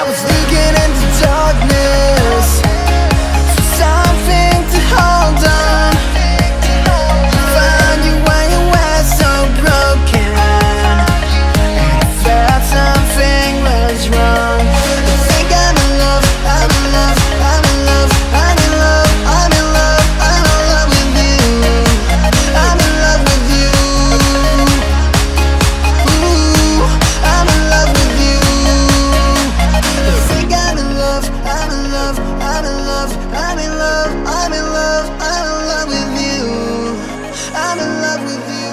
was looking into darkness for something to hold on. Found you when you were so broken, and I felt something was wrong. I think I'm in love, I'm in love, I'm in love, I'm in love, I'm in love, I'm in love with you. I'm in love with you. Ooh, I'm in love with you. I think I'm in love, I'm in love, I'm in love, I'm in love, I'm in love, I'm in love with you. I'm in love with you.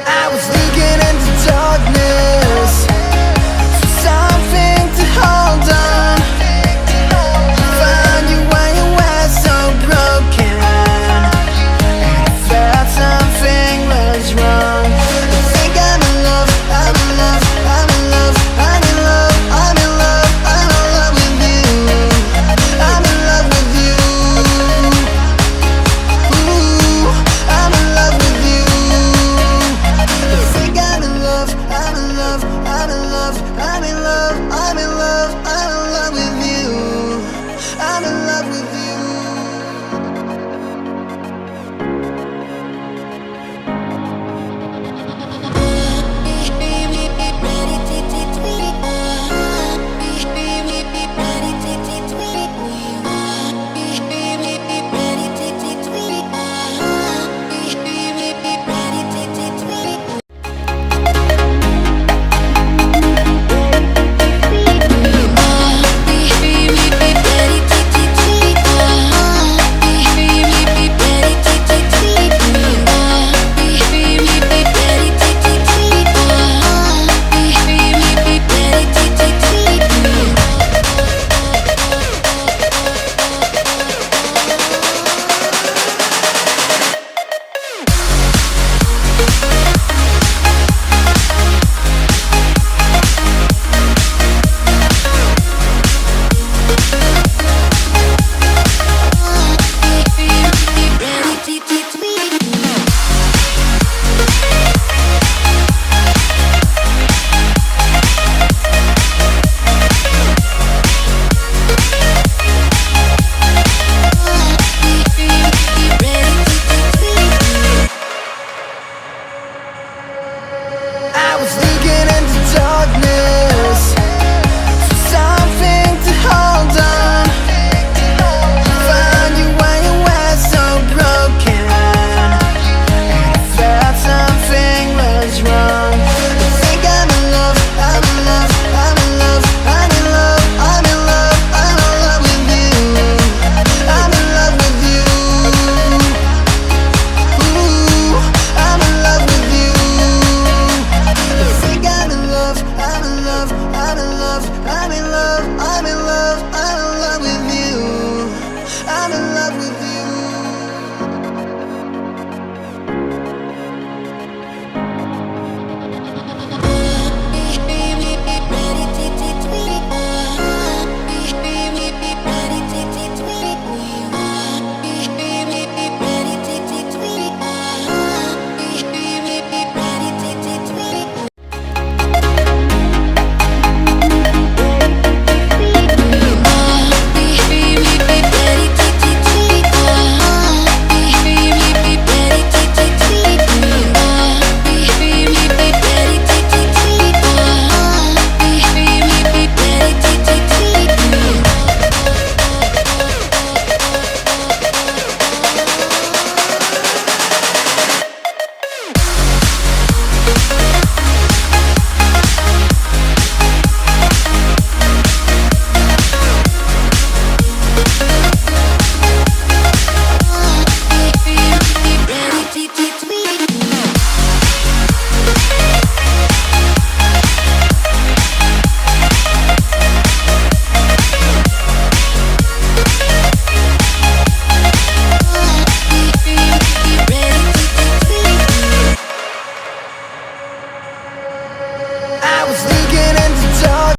I was looking into darkness for something to hold on. Found you when you were so broken, and I felt something was wrong. I think I'm in love, I'm in love, I'm in love, I'm in love, I'm in love, I'm in love with you. I'm in love with you. Ooh, I'm in love with you. was